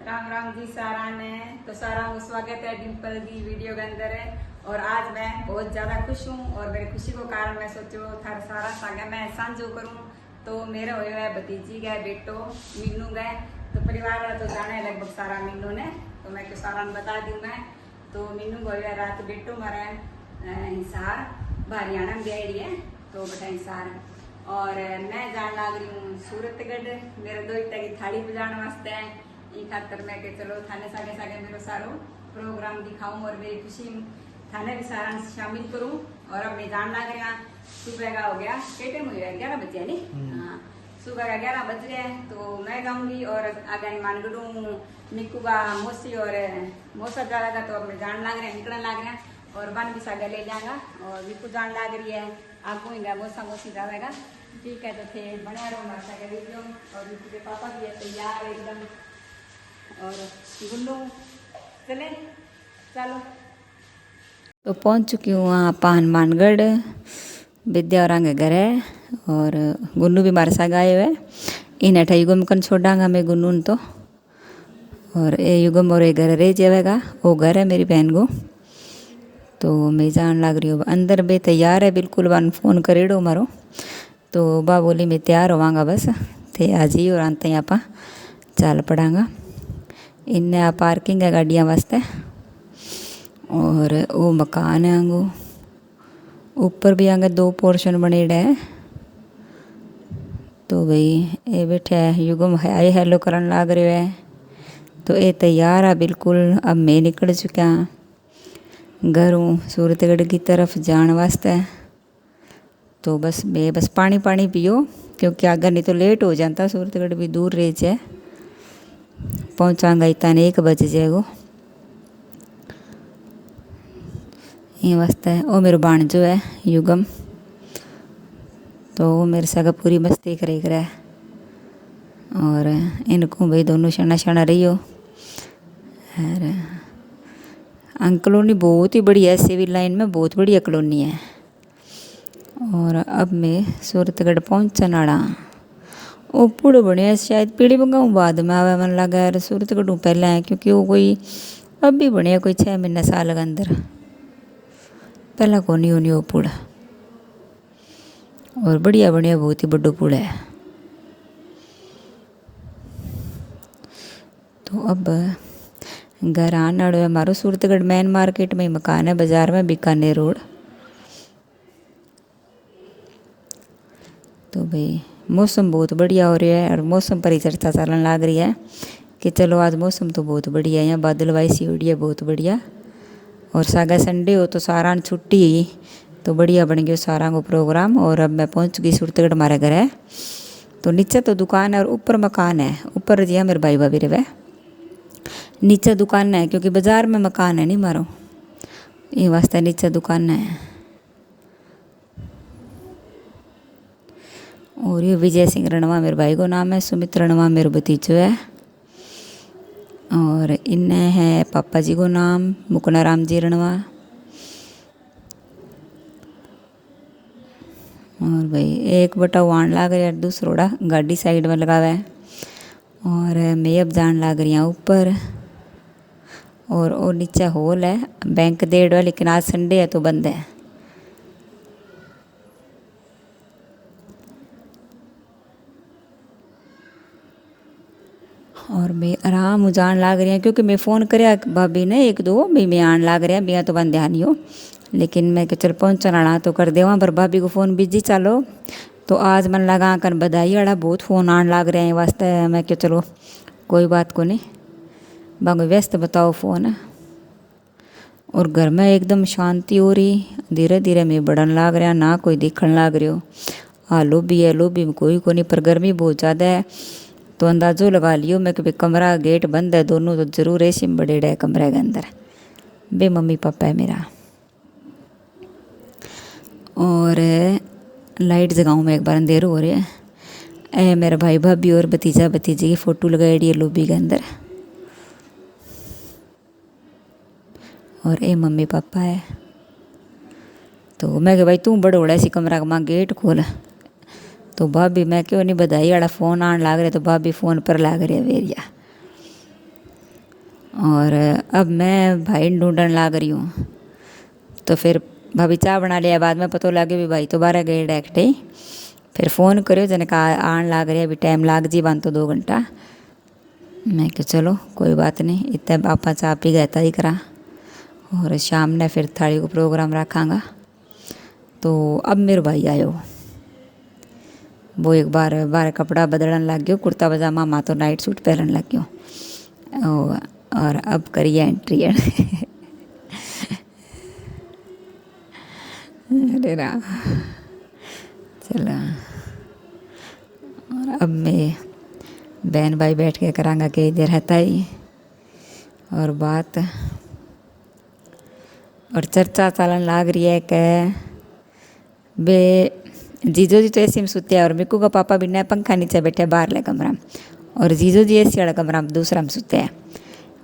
राम राम जी सारा ने। तो सारा को स्वागत है डिम्पल की वीडियो के अंदर है। और आज मैं बहुत ज़्यादा खुश हूँ और मेरी खुशी को कारण मैं सोचो थार सारा सागा मैं सांझो करूँ। तो मेरे हो है भतीजी गए बेटो मीनू गए। तो परिवार वाला तो जाना है लगभग सारा मीनू ने। तो मैं क्यों सारा ने बता दूँ मैं। तो मीनू को रात बेटो मारा हिसार हरियाणा में गई है। तो बेटा हिसार और मैं जान लग रही हूँ सूरतगढ़ मेरे दोस्त की थाली बजाने वास्ते ये खातर मैं के चलो थाने सागे सागे मेरे सारो प्रोग्राम दिखाऊं और मेरी खुशी थाने भी सारा शामिल करूं। और अब मैं जान लग रहा सुबह का हो गया केटे मुझे 11 बजे नहीं। हाँ सुबह का 11 बज गए तो मैं जाऊंगी और आगे मानगढ़ू निकू का मौसी और मौसा जाएगा। तो अब मैं जान लग रहा निकलने लग रहा और बन भी सागे ले जाएगा और निकू जान लग रही है आगू ही मौसा मौसी जाएगा। ठीक है तो थे बना रहो हमारे सागे वीडियो और निकू के पापा भी है तैयार एकदम और गुल्लू चले चलो। तो पहुंच चुकी हूँ वहाँ हनुमानगढ़ विद्या और आगे घर है और गुल्लू भी हमारे साथ आए हुए इन अठा युगम कन छोड़ांगा मैं गुन्नू तो। और ये युगम और ये घर रह जाएगा वो घर है मेरी बहन को। तो मैं जान लग रही हूँ अंदर बे तैयार है बिल्कुल वन फ़ोन करेड़ो मारो। तो बा बोली मैं तैयार होवांगा बस थे आज ही और आते यहाँ पा चल पड़ांगा इन्हें आ पार्किंग है गाड़ियाँ वास्ते। और वो मकान है आंगू ऊपर भी आगे 2 पोर्शन बनेड़ा है। तो भाई ये बैठे है युगम है आई हेलो करन लाग रहे है। तो ये तैयार है बिल्कुल अब मैं निकल चुका घरों सूरतगढ़ की तरफ जान वास्ते। तो बस मैं पानी पानी पियो क्योंकि अगर नहीं तो लेट हो जाता सूरतगढ़ भी दूर रह जाए पहुँचांगा इतना 1 बज जाएगो ये वास्ते है। वो मेरे बाण जो है युगम तो वो मेरे साथ पूरी मस्ती करे है और इनको भाई दोनों शना शना रही हो। और कॉलोनी बहुत ही बढ़िया है सिविल लाइन में बहुत बढ़िया कॉलोनी है। और अब मैं सूरतगढ़ पहुँचने वाला वो पुल बने शायद पीढ़ी मंगाऊँ बाद में आवे मन लगा यार सूरतगढ़ पहले है क्योंकि वो कोई अब भी बने कोई 6 महीने साल के अंदर पहला को नहीं होनी वो पुल और बढ़िया बढ़िया बहुत ही बड़ो पुल है। तो अब घर आने वाले हमारो सूरतगढ़ मेन मार्केट में ही मकान है बाजार में बीकानेर रोड। तो भाई मौसम बहुत बढ़िया हो रहा है और मौसम पर ही चर्चा चलन लग रही है कि चलो आज मौसम तो बहुत बढ़िया है यहाँ बादलवाई सी उड़ी है बहुत बढ़िया। और सागा संडे हो तो सारा छुट्टी ही तो बढ़िया बन गया सारा को प्रोग्राम। और अब मैं पहुंच गई सूरतगढ़ हमारे घर है। तो नीचे तो दुकान है और ऊपर मकान है ऊपर जी मेरे भाई भाभी रहे नीचे दुकान है क्योंकि बाजार में मकान है नहीं मारो ये वास्ते नीचे दुकान है। और ये विजय सिंह रणवा मेरे भाई को नाम है सुमित रणवा मेरे भतीजो है। और इन्हें है पापा जी को नाम मुकुना राम जी रणवा। और भाई एक बटा वाण लाग रहा है दूसरोड़ा गाड़ी साइड में लगावा है। और मैं अब जान लग रही हूँ ऊपर और वो नीचे हॉल है बैंक डेढ़ है लेकिन आज संडे है तो बंद है। और मैं आराम जान लग रही हूँ क्योंकि मैं फ़ोन कराया भाभी ने 1-2 भी मैं आन लग रहा बिया तो बंद ध्यान नहीं हो लेकिन मैं चल पहुँचना आना तो कर देवा पर भाभी को फ़ोन बिजी चलो। तो आज मन लगा कर बधाई वाला बहुत फ़ोन आन लग रहे हैं वास्ते मैं क्यों चलो कोई बात को नहीं बागो व्यस्त बताओ फ़ोन। और घर में एकदम शांति हो रही धीरे धीरे मैं बढ़न लग रहा ना कोई दिखन लग रही हो। हाँ लोबी है लोबी में कोई को नहीं पर गर्मी बहुत ज़्यादा है तो अंदाज़ो लगा लियो मैं कि कमरा गेट बंद है दोनों तो ज़रूर ऐसे में बड़े है कमरे के अंदर बे मम्मी पापा है मेरा। और लाइट जगाऊँ मैं एक बार अंधेर हो रहा है ए मेरा भाई भाभी और भतीजा भतीजी की फ़ोटो लगाई है लोबी के अंदर। और ए मम्मी पापा है तो मैं कि भाई तू बड़े बड़ा सी कमरा का माँ गेट खोल। तो भाभी मैं क्यों नहीं बधाई वाला फ़ोन आन लग रहा तो भाभी फ़ोन पर लग रही है वेरिया। और अब मैं भाई ढूंढने लाग रही हूँ। तो फिर भाभी चाय बना लिया, बाद में पता लगे भी भाई तो 12 गए डायरेक्ट ही। फिर फ़ोन करो जने कहा आन लाग रही अभी टाइम लाग जी बन तो 2 घंटा। मैं कि चलो कोई बात नहीं, इतने पापा चाय पी गए ही करा। और शाम ने फिर थाली को प्रोग्राम रखांगा। तो अब मेरे भाई आयो, वो एक बार बार कपड़ा बदलन लग गयो, कुर्ता पजामा, माँ तो नाइट सूट पहनने लग गयो। और अब करिए एंट्री। अरे राम, चलो। और अब मैं बहन भाई बैठ के करांगा कि इधर रहता ही और बात और चर्चा चलन लाग रही है कि बे जीजो जी तो ऐसे में सुते हैं और मिक्कू का पापा भी नया पंखा नीचे बैठे बाहर ले कमरा में, और जीजो जी ऐसी वाला कमरा में दूसरा में सुते हैं।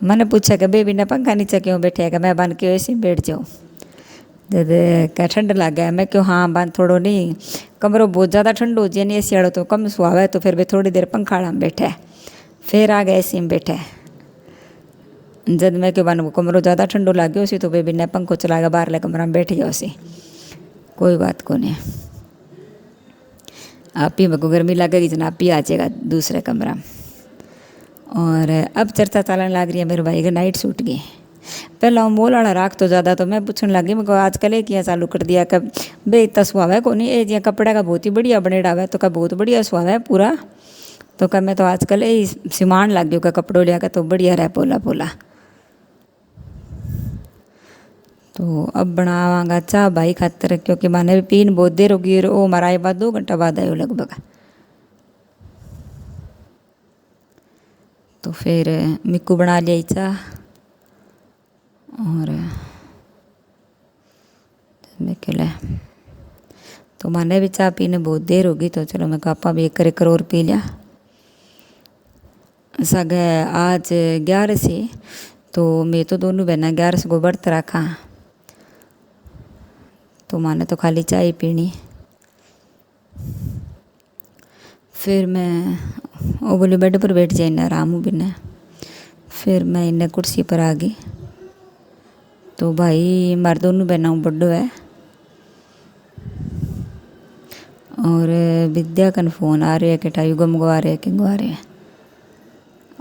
मैंने पूछा कि बे बिना पंखा नीचे क्यों बैठे है, कि मैं बन के ऐसे में बैठ जाऊँ जब क्या ठंड लग गया। मैं क्यों हाँ बन थोड़ो नहीं, कमरो बहुत ज़्यादा ठंड हो जाए नहीं ऐसी वालों तो कम सुहावा है, तो फिर वे थोड़ी देर पंखा में बैठे फिर आ गए ऐसे में बैठे। जब मैं क्यों बन कमरो ज़्यादा ठंडो लग गया उसी तो वे बिना पंखो चला गया बाहर ले कमरा में बैठ गया उसी, कोई बात को नहीं। आप ही मेरे को गर्मी लगेगी जना आप ही आ जाएगा दूसरे कमरा में। और अब चर्चा चलने लग रही है मेरे भाई का नाइट सूट की। पहला हम बोल वाला राख तो ज़्यादा, तो मैं पूछने लगी मैं आजकल एक किया चालू कर दिया कब बे इतना सुहावा है को नहीं ये जिया कपड़े का बहुत ही बढ़िया बनेड़ा हुआ है, तो क्या बहुत बढ़िया सुहावा है पूरा। तो क्या मैं तो आजकल यही सिमान लग गयो का कपड़ों लिया का तो बढ़िया रहा पोला पोला। तो अब बनावांगा चाह भाई खातर, क्योंकि मैंने भी पीन बहुत देर होगी और वो हमारा आए बाद 2 घंटा बाद आयो लगभग। तो फिर मिक्कू बना लिया चाह और मैं कहला तो मैंने भी चाह पीने बहुत देर होगी, तो चलो मैं पापा भी एक और पी लिया। सग आज 11 से, तो मैं तो दोनों बहना 11 से को व्रत रखा, तो मैंने तो खाली चाय पीनी। फिर मैं वो बोली बेड पर बैठ जाए ना रामू भी ने। फिर मैं इन्हें कुर्सी पर आ गई। तो भाई हमारे दोनों बहनों बड्डो है और विद्या कन फ़ोन आ रहे है कि ठाई गमगवा रहे कि गवा रहे।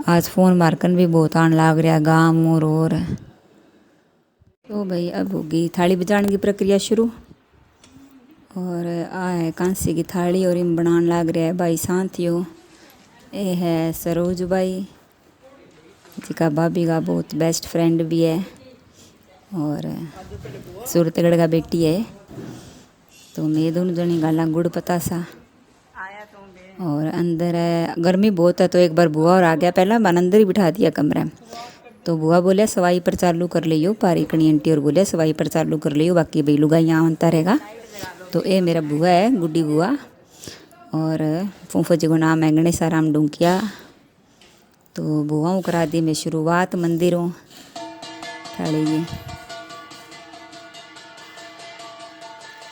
आज फ़ोन मारकन भी बहुत आन लाग रहा गाँव और तो भाई अब होगी थाली बजाने की प्रक्रिया शुरू। और आ है कांसी की थाली और इन बनाने लग रहा है भाई साथियों। ये है सरोज भाई जिका भाभी का बहुत बेस्ट फ्रेंड भी है और सूरतगढ़ का बेटी है। तो मैं दोनों जनी गाला गुड़ पतासा और अंदर है गर्मी बहुत है, तो एक बार बुआ और आ गया पहला मन अंदर ही बिठा दिया कमरे में। तो बुआ बोले सवाई पर चालू कर लियो, पारी कणी आंटी और बोले सवाई पर चालू कर लियो, बाकी भाई लुगाइयाँ आनता रहेगा। तो ये मेरा बुआ है गुड्डी बुआ और फूफो जी को नाम है गणेश आराम डूंकिया। तो बुआओं करा दी मैं शुरुआत मंदिरों थाली की।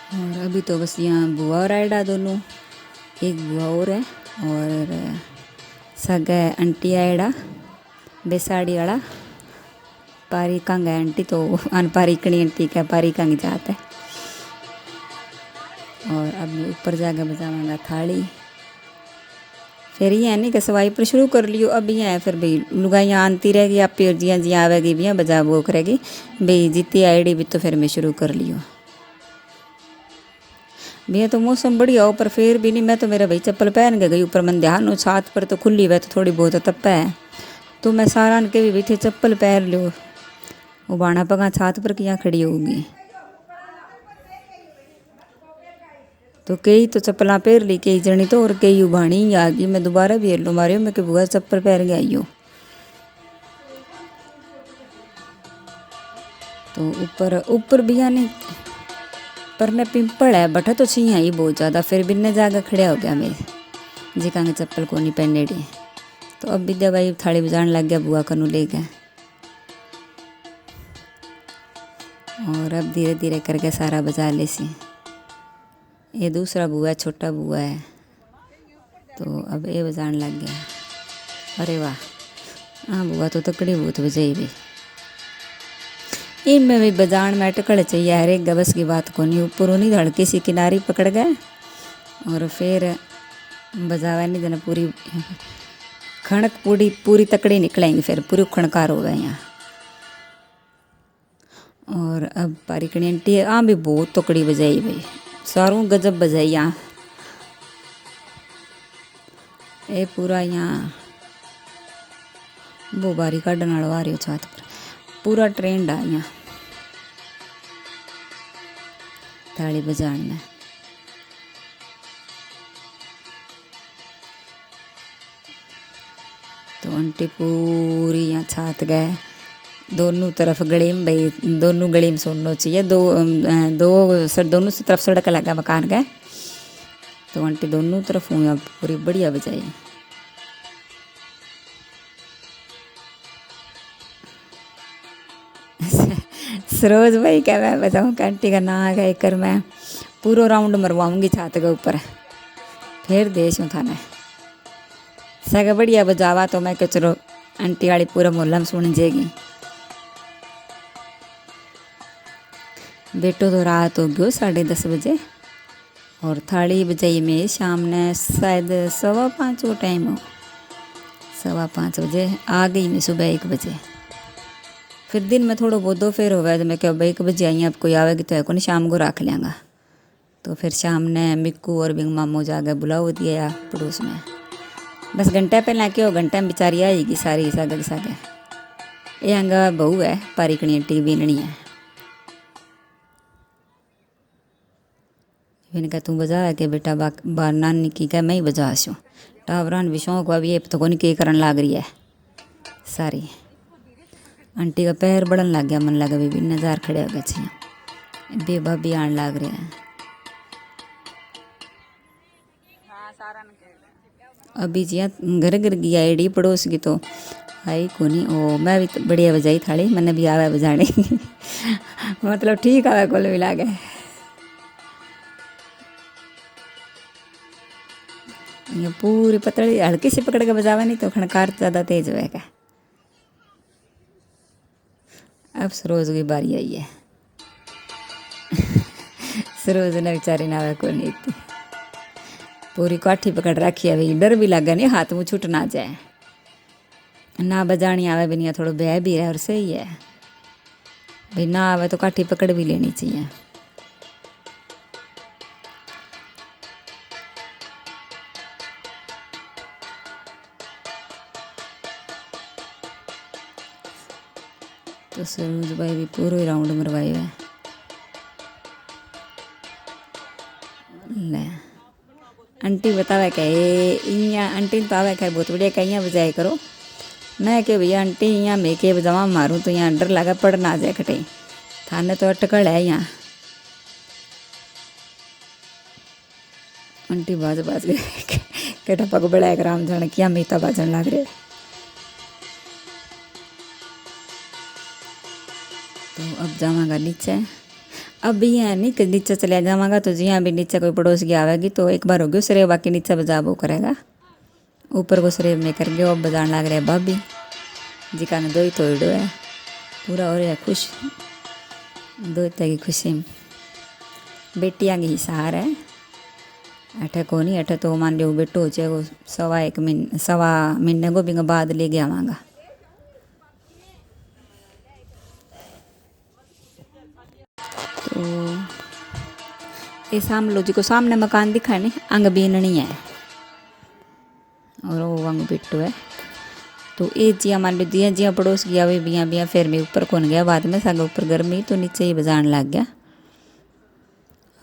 और अभी तो बस यहाँ बुआ और आएडा दोनों, एक बुआ और है और सगे आंटी आएडा बेसाड़ी वाला पारी कंग है आंटी, तो अन पारी कणी आंटी का पारी कंग जाता है। और अब मैं ऊपर जाकर बजावांगा थाली। फिर ये नहीं कि सवाई पर शुरू कर लियो, अब ये है फिर भाई लुगाइयाँ आनती रहेगी आप और जियाँ जियाँ आवेगी भी बजा वो करेगी भाई जीती आईडी भी, तो फिर मैं शुरू कर लियो। भैया तो मौसम बढ़िया हो पर फिर भी नहीं, मैं तो मेरा भाई चप्पल पहन के गई ऊपर, मन ध्यान हो छात पर तो खुली हुई तो थोड़ी बहुत तप्पा है, तो मैं सारा के भी बैठे चप्पल पहन लो। वो बाणा पगा छात पर किया खड़ी होगी, तो कई तो चप्पल पहन ली कई जनी तो, और कई उबाणी आ गई। मैं दोबारा भी लो मारियो मैं कि बुआ चप्पल पहन के आई हो। तो ऊपर भी आने पर ने पिंपल है बटा तो छी ही बहुत ज़्यादा, फिर भी ने जाकर खड़ा हो गया मैं जिका चप्पल को नहीं पहनेड़ी। तो अब विद्या भाई थाली बजाने लग गया बुआ कनू ले गए और अब धीरे धीरे करके सारा बजा ले सी। ये दूसरा बुआ है छोटा बुआ है, तो अब ये बजाने लग गया। अरे वाह हाँ बुआ तो तकड़ी बहुत बजाई भी। इनमें भी बजान में अटकड़ चाहिए, हर एक गबस की बात को नहीं। ऊपर नहीं धड़की सी किनारी पकड़ गए और फिर बजावा नहीं देना, पूरी खणक पूरी तकड़ी निकलेंगी, फिर पूरी खणकार हो गए यहाँ। और अब पारिकणी आंटी हाँ भी बहुत तकड़ी बजाई भाई, सारों गजब बजाई यहाँ। ये पूरा यहाँ वो बारी काटने वाला आ रही हो छात पर, पूरा ट्रेंड है यहाँ ताली बजाने में। तो आंटी पूरी यहाँ छात गए, दोनों तरफ गली में भाई, दोनों गली में सुनना चाहिए। दोनों तरफ सड़क लगा मकान गए, तो आंटी दोनों तरफ हुई पूरी बढ़िया बजाई। सरोज भाई क्या मैं बताऊँ, आंटी का ना गए कर मैं पूरा राउंड मरवाऊंगी छात के ऊपर, फिर देश में थाने सगा बढ़िया बजावा। तो मैं क्या चलो आंटी वाली पूरा मोहल्ला में सुन जाएगी। बेटो तो रात हो गयो 10:30 बजे, और थाली बजाई में शाम ने शायद 5:15 को टाइम हो, 5:15 बजे आ गई मैं सुबह 1 बजे। फिर दिन में थोड़ा बहुत दोपहर हो गया, तो मैं क्या 1 बजे आई, अब कोई आवेगी तो है को नहीं, शाम को रख लेंगा। तो फिर शाम ने मिक्कू और बिंग मामू जाके बुलाओ दिया पड़ोस में, बस घंटा पहले क्यों घंटा में बेचारी आएगी सारी सागे सागे। ये अंगा बहू है पारिकणी आंटी बीननी है। मैंने कहा तू बजा के बेटा, बार नानी की कह मैं ही बजा छूँ, टावरान भी शौक अभी ये तो कौन के करन लाग रही है सारी। आंटी का पैर बढ़न लग गया, मन लगा भी नज़ार खड़े हो गए, बे भाभी आन लाग रहे हैं। अभी जिया घर घर की आईडी पड़ोस की तो आई को नहीं। ओ मैं भी बढ़िया बजाई थाली, मैंने भी आवा बजाने मतलब ठीक आवा कुल मिला के। ये पूरी पतली हल्की सी पकड़ के बजावा, नहीं तो खनकार ज़्यादा तेज होएगा। अब सरोज की बारी आई है सरोज ने बेचारी ना आवे को नहीं थी, पूरी काठी पकड़ रखी है भाई, डर भी लगा नहीं हाथ मुँह छूट ना जाए। ना बजानी आवे भी नहीं, थोड़ा बह भी है और सही है भाई, ना आवे तो काठी पकड़ भी लेनी चाहिए। तो सरोज भाई भी पूरे राउंड मरवाए हुए ले। आंटी बतावे क्या आंटी तो आवे क्या बहुत बढ़िया क्या बजाए करो। मैं क्या भैया आंटी यहाँ मैं के बजावा मारूँ तो यहाँ डर लगा पड़ ना जाए कटे, थाने तो अटकड़ है यहाँ। आंटी बाज गए केटा पग बढ़ाया कर राम जाने किया मीता बाजन लग रहे। तो अब जावांगा नीचे, अब भी यहाँ नहीं कि नीचे चले जावांगा, तो जी हाँ भी नीचे कोई पड़ोस की आवेगी तो एक बार हो गयो शरीर, बाकी नीचे बजा वो करेगा, ऊपर को शरीर में कर गयो। अब बजान लग रहा है भाभी जी का दो ही थोड़ो है, पूरा हो रहा है खुश, दो की खुशी में बेटियाँ की हिसार है। अठे को नहीं, अठे तो मान लो बेटो हो जाए वो 1.5 महीने को भी बाद ले गया आवांगा। तो ये सामने जी को सामने मकान दिखा नहीं, अंग बीननी है और वो अंग बिट्टू है। तो ये जिया मान लो जिया जिया पड़ोस गया वे बिया फिर मैं ऊपर कौन गया, बाद में सागा ऊपर गर्मी तो नीचे ही बजान लग गया।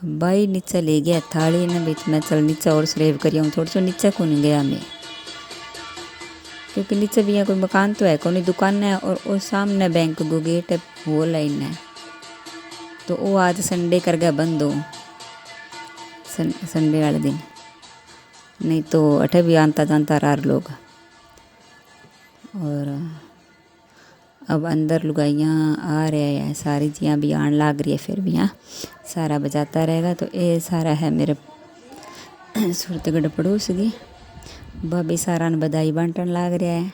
भाई नीचे ले गया थाली ने बीच में, चल नीचे और स्लेव करिया हूँ थोड़ा सा नीचे कौन गया मैं, क्योंकि नीचे भी यहाँ कोई मकान तो है कौन, दुकान है और वो सामने बैंक को गेट है वो लाइन है। तो वो आज संडे कर गया बंद हो, संडे वाले दिन, नहीं तो अठे भी आंता जानता रहा लोग। और अब अंदर लुगाइयाँ आ रहे हैं सारी जियाँ भी आन लाग रही है, फिर भी यहाँ सारा बजाता रहेगा। तो ये सारा है मेरे सूरतगढ़ पड़ोस की, भाभी सारा ने बधाई बांटन लाग रहा है।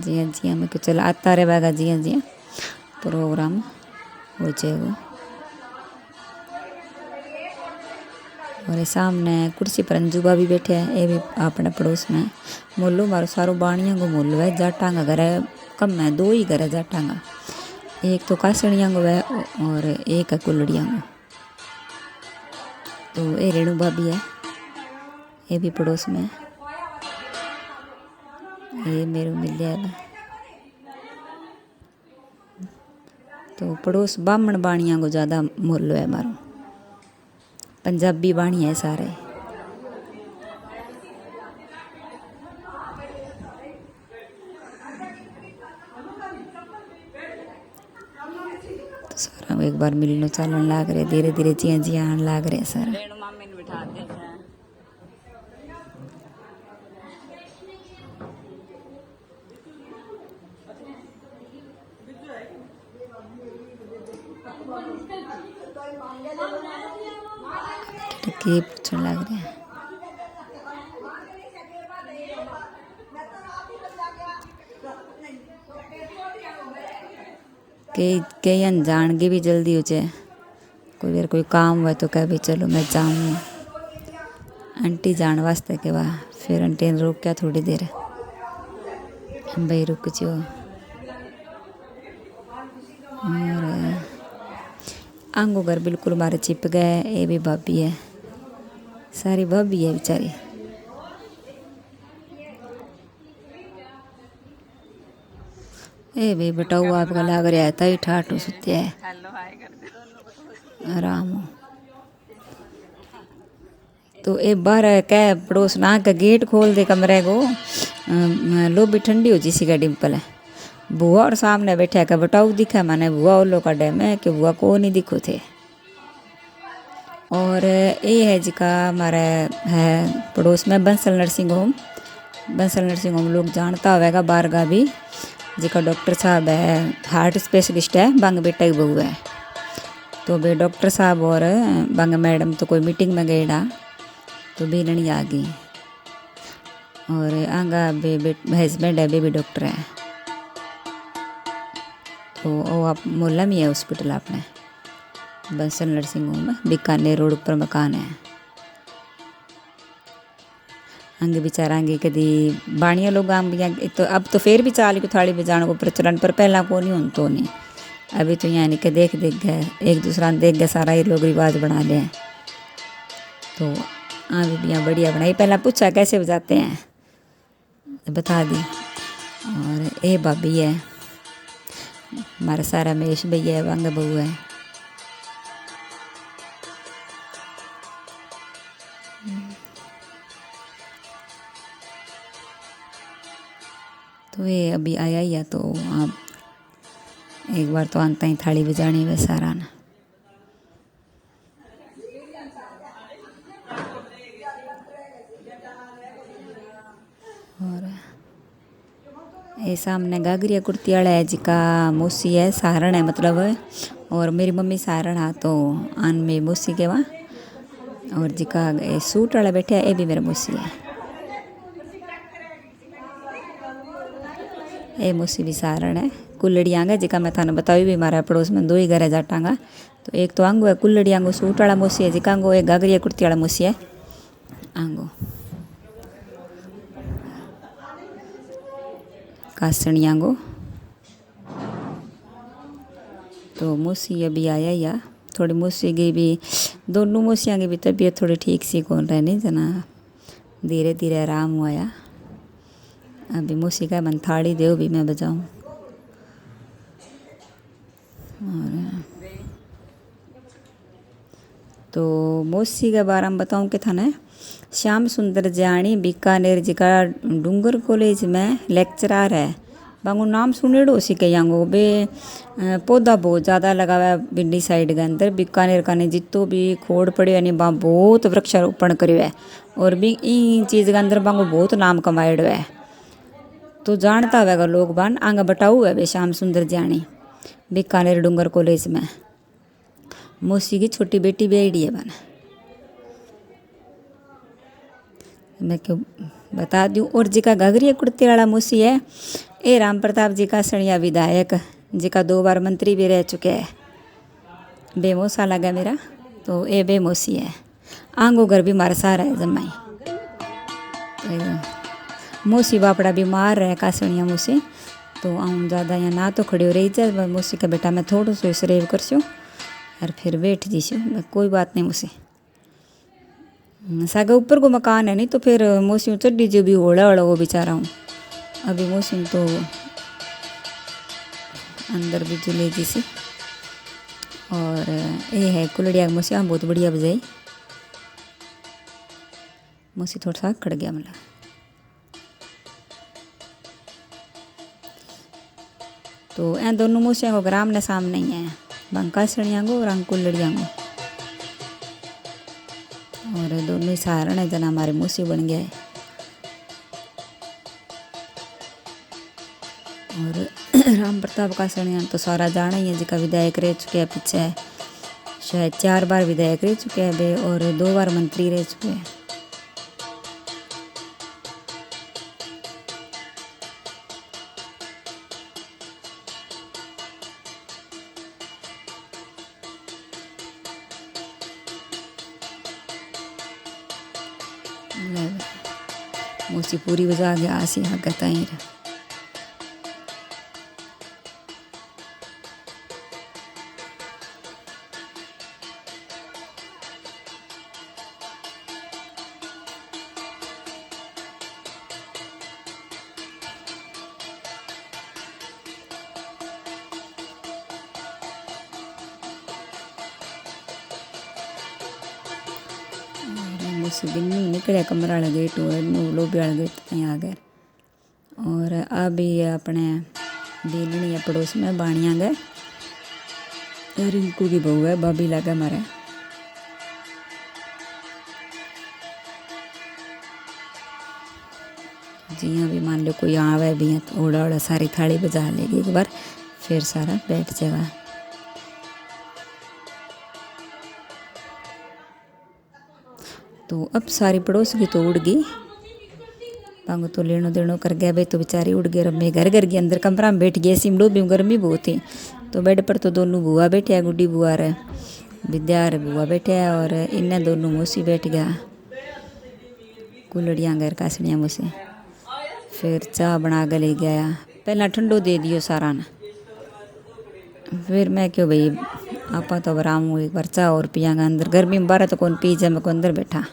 जियां जियां मैं कुछ चला आता रहेगा जियां जियां प्रोग्राम हो जाएगा। और ये सामने कुर्सी पर अंजू भाभी बैठे हैं, ये भी अपने पड़ोस में। मोलो मारो सारो बाणिया को मोलो है। जाटा का घर है कम है, 2 ही घर है जाटा का, एक तो कासड़िया को है और एक है कुलड़िया को। तो ये रेणु भाभी है, ये भी पड़ोस में है। ये मेरे मिल है। तो पड़ोस बामण बाणिया को ज़्यादा मोलो है मारो, पंजाबी बाणी है सारे। तो सारा एक बार मिलनो चालन लाग रहे, धीरे धीरे जिया जिया आन लाग रहे सारा। के पूछने लग रहे हैं के अनजान के भी जल्दी हो जाए। कोई बार कोई काम हुआ तो कह भी चलो मैं जाऊँ, आंटी जान वास्ते के वाह। फिर आंटी ने रोक क्या थोड़ी देर, भाई रुक जो। और आंगो घर बिल्कुल हमारे चिप गए। ये भी भाभी है, सारी भाभी है बेचारी। ए भाई बताओ आपका लाग रहा है तई ठाटू सुते है आराम हो। तो ए बार कह पड़ोस ना का गेट खोल दे कमरे को, लोबी ठंडी हो जिसी का डिम्पल है। बुआ और सामने बैठा का बताओ दिखा मैंने बुआ ओलो का डे में कि बुआ को नहीं दिखो थे। और ये है जिका हमारे है पड़ोस में Bansal nursing home. Bansal nursing home लोग जानता होगा, बारगा भी जिका डॉक्टर साहब है, हार्ट स्पेशलिस्ट है, बंग बेटा की बहू है। तो बे डॉक्टर साहब और बंग मैडम तो कोई मीटिंग में गएड़ा तो बेलनी आ गई। और आंगा बे हस्बैंड है, भी डॉक्टर है। तो वो आप मोहल्ला में है हॉस्पिटल अपने Bansal nursing home, Bikaner road पर मकान है। आगे बेचारांगे कदी बाणिया लोग आम तो अब तो फिर भी चाली को थाली बजाने को प्रचलन, पर पहला को नहीं होन तो नहीं। अभी तो यानी कि देख गए एक दूसरा देख गए, सारा ही लोग रिवाज बना ले। तो आम भी बढ़िया बनाई। पहला पूछा कैसे बजाते हैं, बता दी। और ये भाभी है हमारा सारा महेश भैया है, वांगा बहू है। तो ये अभी आया ही है, तो आप एक बार तो आनता ही थाली बजानी है सारा ना। और ये सामने गागरिया कुर्ती वाला है जिका मौसी है, सहारण है मतलब। और मेरी मम्मी सहारण है, तो आन में मौसी के वहाँ। और जिका सूट वाला बैठे है ये भी मेरा मौसी है। ये मौसी भी सहारण है। कुल्लड़ियांगा जिका मैं थाने बताई भी, हमारा पड़ोस में 2 ही घर है जाटांगा। तो एक तो आंगो है कुल्लड़ियांगो सूट वाला मौसी है, जिकांगो एक गागरिया कुर्ती वाला मौसी है आंगो। कासणियांगो तो मौसी अभी आया या थोड़ी मौसी की भी, दोनों मौसियाँ की भी तबीयत थोड़ी ठीक सी कौन रहनी जना, धीरे धीरे आराम हुआ। अभी मौसी का मन थाड़ी दो भी मैं बजाऊं। और तो मौसी के बारे में बताऊं कि थाने श्याम सुंदर जानी बीकानेर जिका डूंगर कॉलेज में लेक्चरार है। बांगो नाम सुनेड़ो सी के यांगो बे पौधा बहुत ज़्यादा लगावा है बिंडी साइड के अंदर। बीकानेर का ने जितो भी खोड़ पड़े यानी वहाँ बहुत वृक्षारोपण करो है। और भी इन चीज़ के अंदर बांगो बहुत नाम कमाएड़ो है। तो जानता होगा लोग बान आंगा बटाऊ है वे श्याम सुंदर जानी बीकानेर डूंगर कॉलेज में। मौसी की छोटी बेटी बेड़ी है बन। मैं क्यों बता दूँ। और जी का घाघरिया कुर्ते वाला मूसी है, ये राम प्रताप जी का सणिया विधायक, जी का 2 बार मंत्री भी रह चुके हैं। बेमोसा लगा मेरा, तो ये बेमोसी है। आंगो घर भी मारा सारा है जमाई। मौसी बापड़ा बीमार है कासणिया मूसी, तो आऊँ ज़्यादा यहाँ ना तो खड़ी हो रही जाए। मौसी का बेटा मैं थोड़ा सो सरेव करसूँ और फिर बैठ जीशूँ, कोई बात नहीं। मौसी सागे ऊपर को मकान है नहीं, तो फिर मौसी चढ़ी जो भी ओला ओला वो बेचारा हूँ। अभी मौसी तो अंदर भी जुले जी से। और ये है कुलड़िया मौसी, बहुत बढ़िया बजाई। मौसी थोड़ा सा खड़ गया मतलब। तो इन दोनों मूसियाँ को ग्राम ने सामने ही है, बंका सड़ियाँ को और अंकुल लड़ियाँ को। और दोनों ही सहारण है, जना हमारे मूसी बन गया है। और राम प्रताप का सड़ियाँ तो सारा जाना ही है, जिका विधायक रह चुके हैं पीछे, शायद 4 बार विधायक रह चुके हैं बे, और 2 बार मंत्री रह चुके हैं। मूसी पूरी बजा गया आसी हाँ कहता ही रहा। बिन्नी निकले कमरा वाला गेट और लोबी वाला गेट कहीं आ गए। और अभी अपने बीलनी है पड़ोस में बाणिया गए, रिंकू की बहू है, भाभी लगा मारे। जी हाँ, भी मान लो कोई आवे भी है तो ओड़ा ओड़ा सारी थाली बजा लेगी एक बार, फिर सारा बैठ जाएगा। तो अब सारी पड़ोस की तो उड़ गई, पांगो तो लेनो देनो कर गया भाई, तो बेचारी उड़ गई। और मैं घर घर के अंदर कमरा में बैठ गई, सिमडो भी गर्मी बहुत थी। तो बेड पर तो दोनों बुआ बैठे हैं, गुड्डी बुआ रे विद्या रे बुआ बैठे हैं, और इन्हें दोनों मौसी बैठ गया कुलड़ियाँ घर कासड़ियाँ मौसी। फिर चाह बना के ले गया, पहला ठंडो दे दियो सारा ने। फिर मैं क्यों भाई आप तो आराम एक बार चाह और पियाँगा अंदर, गर्मी में बारह तो कौन पी जाए, मैं को अंदर बैठा।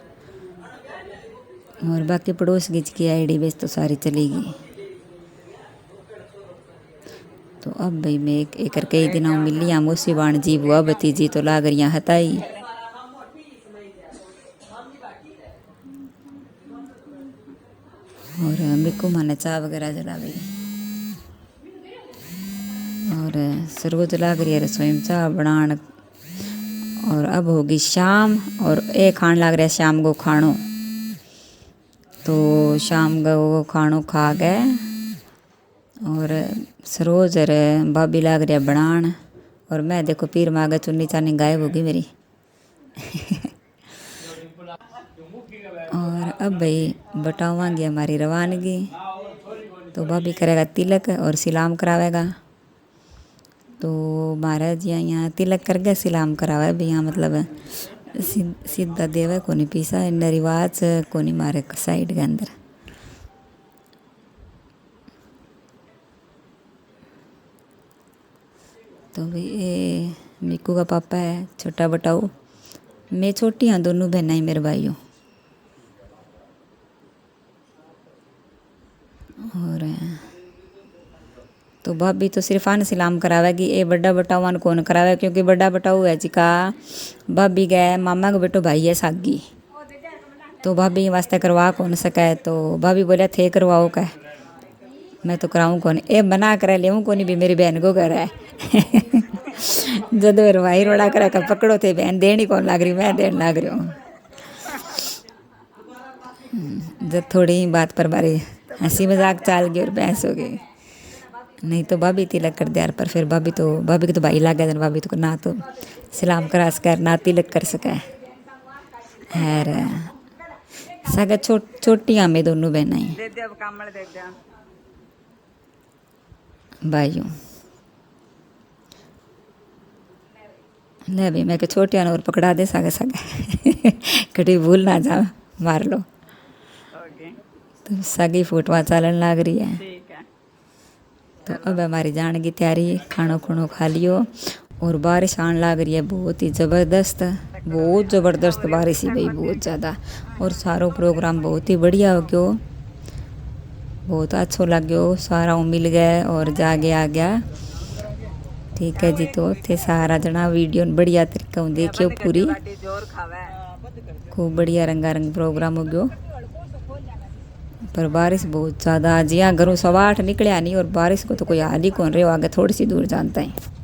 और बाकी पड़ोस की आईडी बेच तो सारी चली गई। तो अब भाई मैं एक कई दिन मिली यहाँ मौसी बाण जी बुआ भतीजी तो लाग रही हताई। और मिक्कू माने चाय वगैरह जला गई, और सरोज लाग रही है रसोई में चाय बनान। और अब होगी शाम, और एक खान लग रहा है शाम को खानो। तो शाम का वो खानो खा गए, और सरोज और भाभी लाग रही है बनान, और मैं देखो पीर मांगे चुन्नी चानी गायब होगी मेरी। और अब भाई बतावांगी हमारी रवानगी। तो भाभी करेगा तिलक और सिलाम करावेगा। तो महाराज जी यहाँ तिलक करके सिलाम करावे भी, यहाँ मतलब सीधा देवे को नहीं पीसा, इन रिवाज को नहीं मारे साइड के अंदर। तो भाई ये मिक्कू का पापा है, छोटा बटाऊ। मैं छोटी हाँ, दोनों बहना ही मेरे भाइयों। और तो भाभी तो सिर्फ आन सिलाम करावेगी, ये बड़ा बटाऊ आन कौन करावे, क्योंकि बड़ा बटाऊ है जी का भाभी गए मामा का बेटो भाई है सागी, तो भाभी वास्ते करवा कौन सके। तो भाभी बोले थे करवाओ का, मैं तो कराऊँ कौन, ए बना कर ले कौन भी मेरी बहन को कर है। जब मेरे भाई रोड़ा करा कर पकड़ो थे बहन देनी कौन लाग रही, मैं देन लाग रही हूँ। जब थोड़ी बात पर बारी हंसी मजाक चाल गई और बहस हो गई, नहीं तो भाभी तिलक कर दिया। पर फिर भाभी के तो भाई लग गया, भाभी तो ना तो सलाम करा सके ना तिलक कर सके। सगे छोटियां में दोनों बहना ही दे दे अब कमल दे दे भाइयों। ले भी मैं के छोटियां और पकड़ा दे सगे सगे कटी भूल ना जा मार लो। ओके तो सगी फोटोआ चलन लाग रही है। ठीक है। तो अब हमारी जाने की तैयारी, खानो खुनो खा लियो और बारिश आने लग रही है बहुत ही ज़बरदस्त, बहुत ज़बरदस्त बारिश ही भाई, बहुत ज़्यादा। और सारो प्रोग्राम बहुत ही बढ़िया हो गयो, बहुत अच्छो लग्यो, सारा मिल गए और जागे आ गया। ठीक है जी, तो थे सारा जना वीडियो बढ़िया तरीका हूँ देखियो पूरी, खूब बढ़िया रंगारंग प्रोग्राम हो गयो। पर बारिश बहुत ज़्यादा आज यहाँ घरों 8:15 निकलिया नहीं और बारिश को तो कोई हाल ही कौन रहे, आगे थोड़ी सी दूर जानता है।